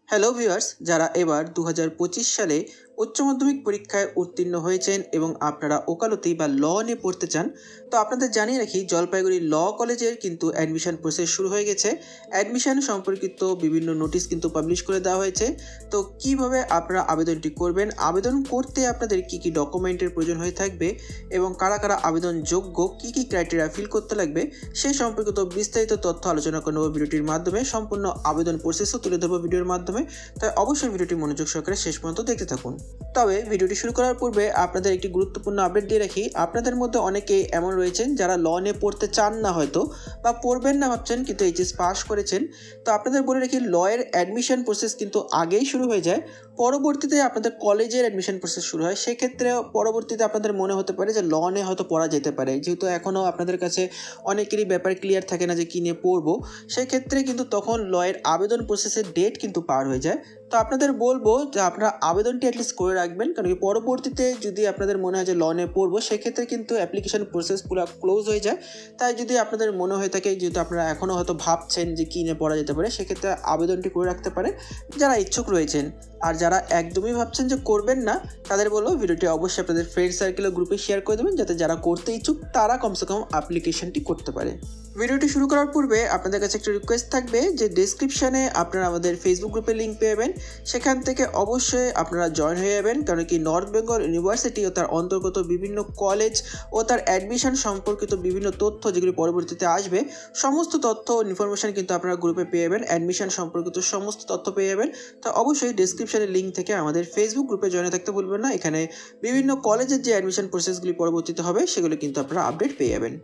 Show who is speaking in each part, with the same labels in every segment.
Speaker 1: Hello viewers, যারা এবার 2025 সালে উচ্চ মাধ্যমিক পরীক্ষায় উত্তীর্ণ হয়েছেন এবং আপনারা ওকালতি বা ল নিয়ে পড়তে চান, তো আপনাদের জানিয়ে রাখি জলপাইগুড়ি ল কলেজের কিন্তু অ্যাডমিশন প্রসেস শুরু হয়ে গেছে। অ্যাডমিশন সম্পর্কিত বিভিন্ন নোটিশ কিন্তু পাবলিশ করে দেওয়া হয়েছে। তো কিভাবে আপনারা আবেদনটি করবেন, আবেদন করতে আপনাদের কি কি ডকুমেন্টের প্রয়োজন হয়ে থাকবে এবং কারা কারা আবেদন যোগ্য, কি কি ক্রাইটেরিয়া ফিল করতে লাগবে সেই সম্পর্কিত বিস্তারিত তথ্য আলোচনা করে নেব ভিডিওটির মাধ্যমে। সম্পূর্ণ আবেদন প্রসেসও তুলে ধরবো ভিডিওর মাধ্যমে, তাই অবশ্যই ভিডিওটি মনোযোগ সহকারে শেষ পর্যন্ত দেখতে থাকুন। তবে ভিডিওটি শুরু করার পূর্বে আপনাদের একটি গুরুত্বপূর্ণ আপডেট দিয়ে রাখি। আপনাদের মধ্যে অনেকেই এমন রয়েছেন যারা ল নিয়ে পড়তে চান না হয়তো, বা পড়বেন না ভাবছেন কিন্তু এইচএস পাস করেছেন। তো আপনাদের বলে রাখি, ল এর অ্যাডমিশন প্রসেস কিন্তু আগেই শুরু হয়ে যায়, পরবর্তীতে আপনাদের কলেজের অ্যাডমিশন প্রসেস শুরু হয়। সেক্ষেত্রে পরবর্তীতে আপনাদের মনে হতে পারে যে ল নিয়ে হয়তো পড়া যেতে পারে, যেহেতু এখনও আপনাদের কাছে অনেকেরই ব্যাপার ক্লিয়ার থাকে না যে কী নিয়ে পড়বো। সেক্ষেত্রে কিন্তু তখন ল এর আবেদন প্রসেসের ডেট কিন্তু পার হয়ে যায়। তো আপনাদের বলবো যে আপনারা আবেদনটি অ্যাটলিস্ট করে রাখবেন, কারণ কি পরবর্তীতে যদি আপনাদের মনে হয় যে ল নিয়ে পড়বো, সেক্ষেত্রে কিন্তু অ্যাপ্লিকেশন প্রসেস পুরো ক্লোজ হয়ে যায়। তাই যদি আপনাদের মনে হয়ে থাকে, যেহেতু আপনারা এখনও হয়তো ভাবছেন যে কী নিয়ে পড়া যেতে পারে, সেক্ষেত্রে আবেদনটি করে রাখতে পারেন যারা ইচ্ছুক রয়েছেন। আর যারা একদমই ভাবছেন যে করবেন না, তাদের বলবো ভিডিওটি অবশ্যই আপনাদের ফ্রেন্ড সার্কেলের গ্রুপে শেয়ার করে দেবেন, যাতে যারা করতে ইচ্ছুক তারা কমসে কম অ্যাপ্লিকেশনটি করতে পারে। ভিডিওটি শুরু করার পূর্বে আপনাদের কাছে একটা রিকোয়েস্ট থাকবে যে ডেসক্রিপশানে আপনারা আমাদের ফেসবুক গ্রুপের লিঙ্ক পেয়ে যাবেন, সেখান থেকে অবশ্যই আপনারা জয়েন হয়ে যাবেন। কারণ কি নর্থ বেঙ্গল ইউনিভার্সিটি ও তার অন্তর্গত বিভিন্ন কলেজ ও তার অ্যাডমিশন সম্পর্কিত বিভিন্ন তথ্য যেগুলি পরবর্তীতে আসবে, সমস্ত তথ্য ও ইনফরমেশান কিন্তু আপনারা গ্রুপে পেয়ে যাবেন। অ্যাডমিশন সম্পর্কিত সমস্ত তথ্য পেয়ে যাবেন। তো অবশ্যই ডেসক্রিপশানের লিঙ্ক থেকে আমাদের ফেসবুক গ্রুপে জয়েন থাকতে ভুলবেন না। এখানে বিভিন্ন কলেজের যে অ্যাডমিশন প্রসেসগুলি পরবর্তীতে হবে সেগুলো কিন্তু আপনারা আপডেট পেয়ে যাবেন।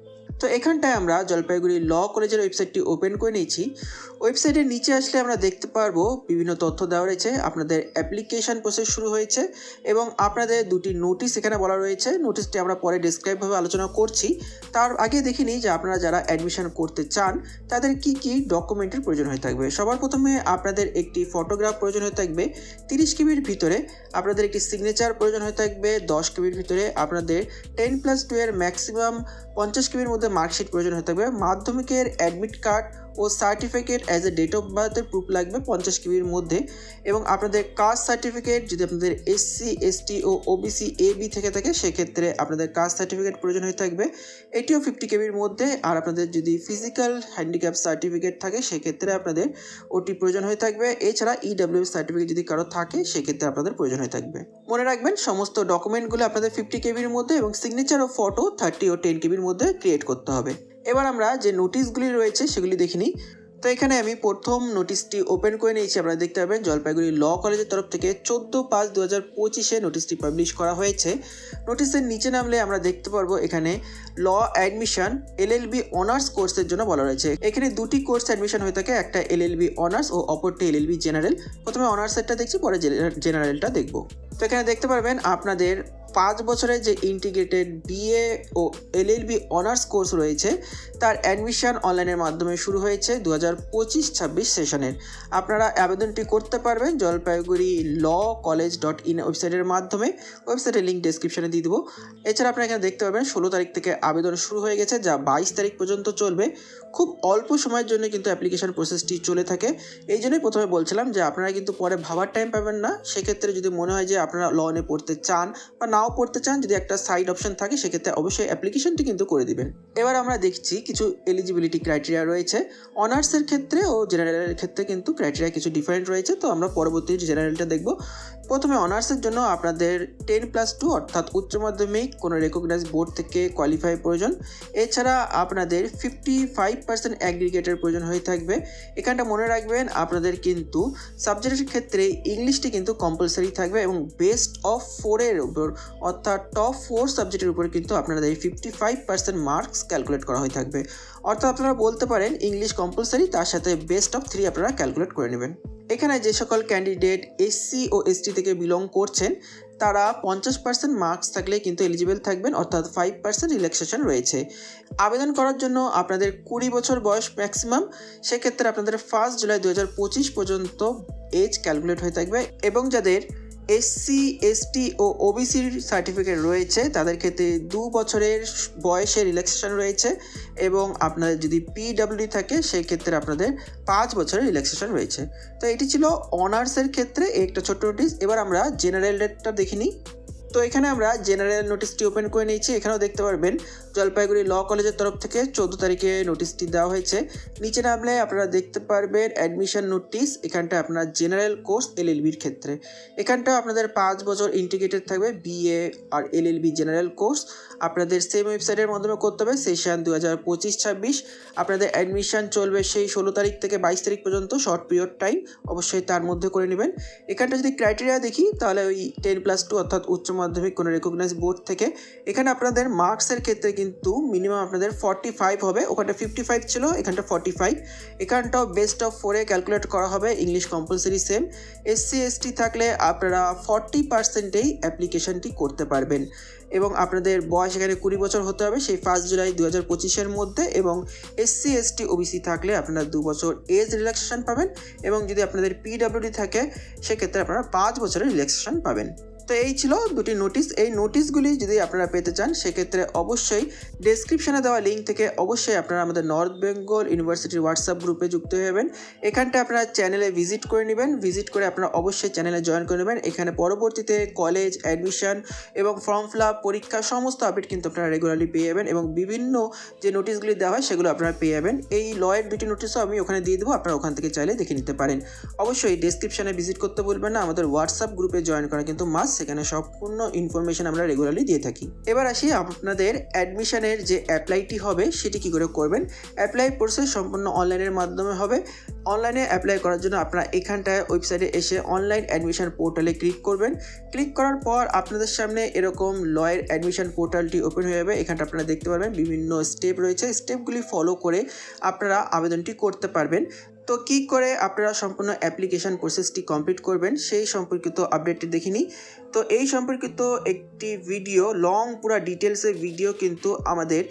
Speaker 1: তো এখানটায় আমরা জলপাইগুড়ি ল কলেজের ওয়েবসাইটটি ওপেন করে নিয়েছি। ওয়েবসাইটের নিচে আসলে আমরা দেখতে পারবো বিভিন্ন তথ্য দেওয়া রয়েছে। আপনাদের অ্যাপ্লিকেশান প্রসেস শুরু হয়েছে এবং আপনাদের দুটি নোটিশ এখানে বলা রয়েছে। নোটিশটি আমরা পরে ডেসক্রাইবভাবে আলোচনা করছি। তার আগে দেখে নিই যে আপনারা যারা অ্যাডমিশন করতে চান তাদের কি কি ডকুমেন্টের প্রয়োজন হয়ে থাকবে। সবার প্রথমে আপনাদের একটি ফটোগ্রাফ প্রয়োজন হয়ে থাকবে 30 কেবির ভিতরে। আপনাদের একটি সিগনেচার প্রয়োজন হয়ে থাকবে 10 কেবির ভিতরে। আপনাদের 10+2 এর ম্যাক্সিমাম 50 কেবির মধ্যে মার্কশিট প্রয়োজন হয়ে থাকবে। মাধ্যমিকের অ্যাডমিট কার্ড ও certificate as a date of বার্থের প্রুফ লাগবে 50 কেবির মধ্যে। এবং আপনাদের কাস্ট সার্টিফিকেট, যদি আপনাদের SC ST ও OBC AB থেকে থাকে সেক্ষেত্রে আপনাদের কাস্ট সার্টিফিকেট প্রয়োজন হয়ে থাকবে, এটিও 50 কেবির মধ্যে। আর আপনাদের যদি ফিজিক্যাল হ্যান্ডিক্যাপ সার্টিফিকেট থাকে সেক্ষেত্রে আপনাদের ওটি প্রয়োজন হয়ে থাকবে। এছাড়া EWS সার্টিফিকেট যদি কারো থাকে সেক্ষেত্রে আপনাদের প্রয়োজন হয়ে থাকবে। মনে রাখবেন সমস্ত ডকুমেন্টগুলো আপনাদের 50 কেবির মধ্যে এবং সিগনেচার ও ফটো 30 ও 10 কেবির মধ্যে ক্রিয়েট করতে হবে। এবার আমরা যে নোটিশগুলি রয়েছে সেগুলি দেখে নিই। তো এখানে আমি প্রথম নোটিশটি ওপেন করে নিয়েছি। আপনারা দেখতে পাবেন জলপাইগুড়ি ল কলেজের তরফ থেকে 14/5/2025 নোটিশটি পাবলিশ করা হয়েছে। নোটিশের নিচে নামলে আমরা দেখতে পারবো এখানে ল অ্যাডমিশন LLB অনার্স কোর্সের জন্য বলা রয়েছে। এখানে দুটি কোর্স অ্যাডমিশন হয়ে থাকে, একটা LLB অনার্স ও অপরটি LLB জেনারেল। প্রথমে অনার্সেরটা দেখছি, পরে জেনারেলটা দেখব। তো এখানে দেখতে পারবেন আপনাদের 5 বছরের যে ইন্টিগ্রেটেড BA ও LLB অনার্স কোর্স রয়েছে তার অ্যাডমিশন অনলাইনের মাধ্যমে শুরু হয়েছে 2025-26 সেশনের। আপনারা আবেদনটি করতে পারবেন জলপাইগুড়ি lawcollege.in ওয়েবসাইটের মাধ্যমে। ওয়েবসাইটের লিঙ্ক ডেসক্রিপশনে দিয়ে দেবো। এছাড়া আপনারা এখানে দেখতে পাবেন 16 তারিখ থেকে আবেদন শুরু হয়ে গেছে, যা 22 তারিখ পর্যন্ত চলবে। খুব অল্প সময়ের জন্য কিন্তু অ্যাপ্লিকেশন প্রসেসটি চলে থাকে। এই জন্যই প্রথমে বলছিলাম যে আপনারা কিন্তু পরে ভাবার টাইম পাবেন না। সেক্ষেত্রে যদি মনে হয় যে আপনারা ল নিয়ে পড়তে চান বা নাও পড়তে চান, যদি একটা সাইড অপশন থাকে সেক্ষেত্রে অবশ্যই অ্যাপ্লিকেশনটি কিন্তু করে দিবেন। এবার আমরা দেখছি কিছু এলিজিবিলিটি ক্রাইটেরিয়া রয়েছে। অনার্সের ক্ষেত্রে ও জেনারেলের ক্ষেত্রে কিন্তু ক্রাইটেরিয়া কিছু ডিফারেন্ট রয়েছে, তো আমরা পরবর্তী জেনারেলটা দেখব। প্রথমে অনার্সের জন্য আপনাদের 10+2 অর্থাৎ উচ্চ মাধ্যমিক কোনো রেকগনাইজ বোর্ড থেকে কোয়ালিফাই প্রয়োজন। এছাড়া আপনাদের 55% অ্যাগ্রিগেটের প্রয়োজন হয়ে থাকবে। এখানটা মনে রাখবেন আপনাদের কিন্তু সাবজেক্টের ক্ষেত্রে ইংলিশটি কিন্তু কম্পালসারি থাকবে এবং বেস্ট অফ 4-এর উপর অর্থাৎ টপ 4 সাবজেক্টের উপরে কিন্তু আপনাদের এই 55% মার্কস ক্যালকুলেট করা হয়ে থাকবে। অর্থাৎ আপনারা বলতে পারেন ইংলিশ কম্পালসারি, তার সাথে বেস্ট অফ 3 আপনারা ক্যালকুলেট করে নেবেন। এখানে যে সকল ক্যান্ডিডেট SC ও ST থেকে বিলং করছেন তারা 50% মার্কস থাকলে কিন্তু এলিজিবল থাকবেন, অর্থাৎ 5% রিল্যাক্সেশন রয়েছে। আবেদন করার জন্য আপনাদের 20 বছর বয়স ম্যাক্সিমাম। সেক্ষেত্রে আপনাদের 1 জুলাই 2025 পর্যন্ত এজ ক্যালকুলেট হয়ে থাকবে এবং যাদের এসসি, এসটি ও ওবিসির সার্টিফিকেট রয়েছে তাদের ক্ষেত্রে 2 বছরের বয়সের রিল্যাক্সেশন রয়েছে এবং আপনাদের যদি পিডব্লিউডি থাকে সেই ক্ষেত্রে আপনাদের 5 বছরের রিল্যাক্সেশন রয়েছে। তো এটি ছিল অনার্সের ক্ষেত্রে একটা ছোট্ট নোটিশ। এবার আমরা জেনারেল রেটটা দেখে নিই। তো এখানে আমরা জেনারেল নোটিশটি ওপেন করে নিয়েছি। এখানেও দেখতে পারবেন জলপাইগুড়ি ল কলেজের তরফ থেকে 14 তারিখে নোটিশটি দেওয়া হয়েছে। নিচে নামলে আপনারা দেখতে পারবেন অ্যাডমিশন নোটিশ। এখানটা আপনার জেনারেল কোর্স এলএলবির ক্ষেত্রে এখানটা আপনাদের 5 বছর ইন্টিগ্রেটেড থাকবে বিএ আর এলএলবি জেনারেল কোর্স। আপনাদের সেম ওয়েবসাইটের মাধ্যমে করতে হবে। সেশন 2025-26 আপনাদের অ্যাডমিশন চলবে সেই 16 তারিখ থেকে 22 তারিখ পর্যন্ত, শর্ট পিরিয়ড টাইম, অবশ্যই তার মধ্যে করে নেবেন। এখানটা যদি ক্রাইটেরিয়া দেখি তাহলে ওই 10+2 অর্থাৎ উচ্চ মাধ্যমিক কোনো রেকগনাইজ বোর্ড থেকে। এখানে আপনাদের মার্কসের ক্ষেত্রে কিন্তু মিনিমাম আপনাদের 45 হবে। ওখানটা 55 ছিল, এখানটা 45। এখানটাও বেস্ট অফ 4-এ ক্যালকুলেট করা হবে। English compulsory same. SC ST থাকলে আপনারা 40%-এই অ্যাপ্লিকেশনটি করতে পারবেন এবং আপনাদের বয়স এখানে 20 বছর হতে হবে সেই 1 জুলাই 2025-এর মধ্যে। এবং এসসি এসটি ওবিসি থাকলে আপনারা 2 বছর এজ রিল্যাক্সেশন পাবেন এবং যদি আপনাদের পিডব্লিউডি থাকে সেক্ষেত্রে আপনারা 5 বছরের রিল্যাক্সেশন পাবেন। তো এই ছিল দুটি নোটিশ। এই নোটিশগুলি যদি আপনারা পেতে চান সেক্ষেত্রে অবশ্যই ডেসক্রিপশনে দেওয়া লিঙ্ক থেকে অবশ্যই আপনারা আমাদের নর্থ বেঙ্গল ইউনিভার্সিটির হোয়াটসঅ্যাপ গ্রুপে যুক্ত হয়ে যাবেন। এখানটা আপনারা চ্যানেলে ভিজিট করে নেবেন। ভিজিট করে আপনারা অবশ্যই চ্যানেলে জয়েন করে নেবেন। এখানে পরবর্তীতে কলেজ অ্যাডমিশন এবং ফর্ম ফিল আপ, পরীক্ষা সমস্ত আপডেট কিন্তু আপনারা রেগুলারলি পেয়ে যাবেন এবং বিভিন্ন যে নোটিশগুলি দেওয়া হয় সেগুলো আপনারা পেয়ে যাবেন। এই লয়ের দুটি নোটিশও আমি ওখানে দিয়ে দেবো, আপনারা ওখান থেকে চাইলে দেখে নিতে পারেন। অবশ্যই ডেসক্রিপশনে ভিজিট করতে বলবেন না, আমাদের হোয়াটসঅ্যাপ গ্রুপে জয়েন করা কিন্তু মাস্ট। সেখানে সম্পূর্ণ ইনফরমেশন আমরা রেগুলারলি দিয়ে থাকি। এবার আসি আপনাদের অ্যাডমিশনের যে অ্যাপ্লাইটি হবে সেটি কি করে করবেন। অ্যাপ্লাই প্রসেস সম্পূর্ণ অনলাইনের মাধ্যমে হবে। অনলাইনে অ্যাপ্লাই করার জন্য আপনারা এখানটায় ওয়েবসাইটে এসে অনলাইন অ্যাডমিশন পোর্টালে ক্লিক করবেন। ক্লিক করার পর আপনাদের সামনে এরকম লয়ের অ্যাডমিশন পোর্টালটি ওপেন হয়ে যাবে। এখানটা আপনারা দেখতে পারবেন বিভিন্ন স্টেপ রয়েছে। স্টেপগুলি ফলো করে আপনারা আবেদনটি করতে পারবেন। তো কী করে আপনারা সম্পূর্ণ অ্যাপ্লিকেশান প্রসেসটি কমপ্লিট করবেন সেই সম্পর্কিত আপডেটটি দেখে নিই। তো এই সম্পর্কিত একটি ভিডিও, লং পুরা ডিটেলসের ভিডিও কিন্তু আমাদের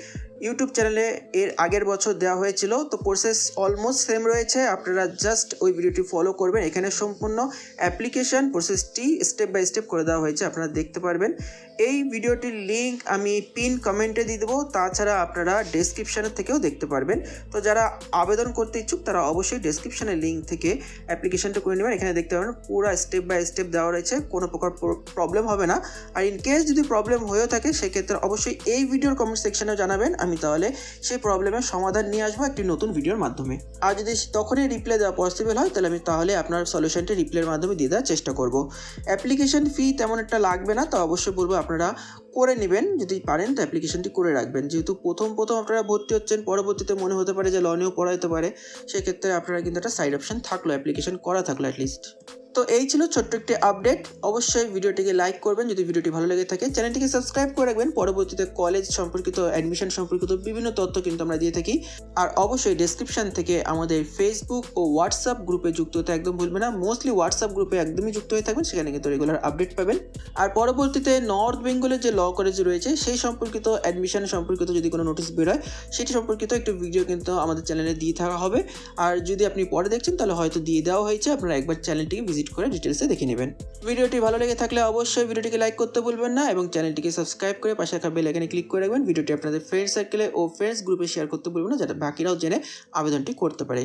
Speaker 1: ইউটিউব চ্যানেলে এর আগের বছর দেওয়া হয়েছিল। তো প্রসেস অলমোস্ট সেম রয়েছে, আপনারা জাস্ট ওই ভিডিওটি ফলো করবেন। এখানে সম্পূর্ণ অ্যাপ্লিকেশান প্রসেসটি স্টেপ বাই স্টেপ করে দেওয়া হয়েছে, আপনারা দেখতে পারবেন। এই ভিডিওটির লিঙ্ক আমি পিন কমেন্টে দিয়ে দেবো, তাছাড়া আপনারা ডেসক্রিপশানের থেকেও দেখতে পারবেন। তো যারা আবেদন করতে ইচ্ছুক তারা অবশ্যই ডেসক্রিপশানের লিঙ্ক থেকে অ্যাপ্লিকেশানটা করে নেবেন। এখানে দেখতে পারবেন পুরো স্টেপ বাই স্টেপ দেওয়া রয়েছে, কোনো প্রকার প্রবলেম হবে না। আর ইন কেস যদি প্রবলেম হয়েও থাকে সেক্ষেত্রে অবশ্যই এই ভিডিওর কমেন্ট সেকশানেও জানাবেন, আমি তাহলে সেই প্রবলেমের সমাধান নিয়ে আসবো একটি নতুন ভিডিওর মাধ্যমে। আর যদি তখনই রিপ্লাই দেওয়া পসিবল হয় তাহলে আমি আপনার সলিউশনটি রিপ্লাইয়ের মাধ্যমে দিয়ে দেওয়ার চেষ্টা করব। অ্যাপ্লিকেশন ফি তেমন একটা লাগবে না, তো অবশ্যই বলবো আপনারা করে নেবেন। যদি পারেন তো অ্যাপ্লিকেশনটি করে রাখবেন, যেহেতু প্রথম আপনারা ভর্তি হচ্ছেন, পরবর্তীতে মনে হতে পারে যে ল নিয়েও পড়া হতে পারে, সেক্ষেত্রে আপনারা কিন্তু একটা সাইড অপশন থাকলো, অ্যাপ্লিকেশন করা থাকলো অ্যাটলিস্ট। তো এই ছিল ছোট্ট একটি আপডেট। অবশ্যই ভিডিওটিকে লাইক করবেন যদি ভিডিওটি ভালো লেগে থাকে, চ্যানেলটিকে সাবস্ক্রাইব করে রাখবেন। পরবর্তীতে কলেজ সম্পর্কিত, অ্যাডমিশন সম্পর্কিত বিভিন্ন তথ্য কিন্তু আমরা দিয়ে থাকি। আর অবশ্যই ডেসক্রিপশন থেকে আমাদের ফেসবুক ও হোয়াটসঅ্যাপ গ্রুপে যুক্ত হতে একদম ভুলবেন না। মোস্টলি হোয়াটসঅ্যাপ গ্রুপে একদমই যুক্ত হয়ে থাকবেন, সেখানে কিন্তু রেগুলার আপডেট পাবেন। আর পরবর্তীতে নর্থ বেঙ্গলের যে ল কলেজ রয়েছে সেই সম্পর্কিত অ্যাডমিশন সম্পর্কিত যদি কোনো নোটিশ বেরোয় সেটি সম্পর্কিত একটু ভিডিও কিন্তু আমাদের চ্যানেলে দিয়ে থাকা হবে। আর যদি আপনি পরে দেখছেন তাহলে হয়তো দিয়ে দেওয়া হয়েছে, আপনারা একবার চ্যানেলটিকে ভিজিট করে ডিটেলসে দেখে নেবেন। ভিডিওটি ভালো লেগে থাকলে অবশ্যই ভিডিওটিকে লাইক করতে ভুলবেন না এবং চ্যানেলটিকে সাবস্ক্রাইব করে পাশে থাকা বেল আইকনে ক্লিক করে রাখবেন। ভিডিওটি আপনাদের ফ্রেন্ড সার্কেলে ও ফ্রেন্ডস গ্রুপে শেয়ার করতে ভুলবেন না, যাতে বাকিরাও জেনে আবেদনটি করতে পারে।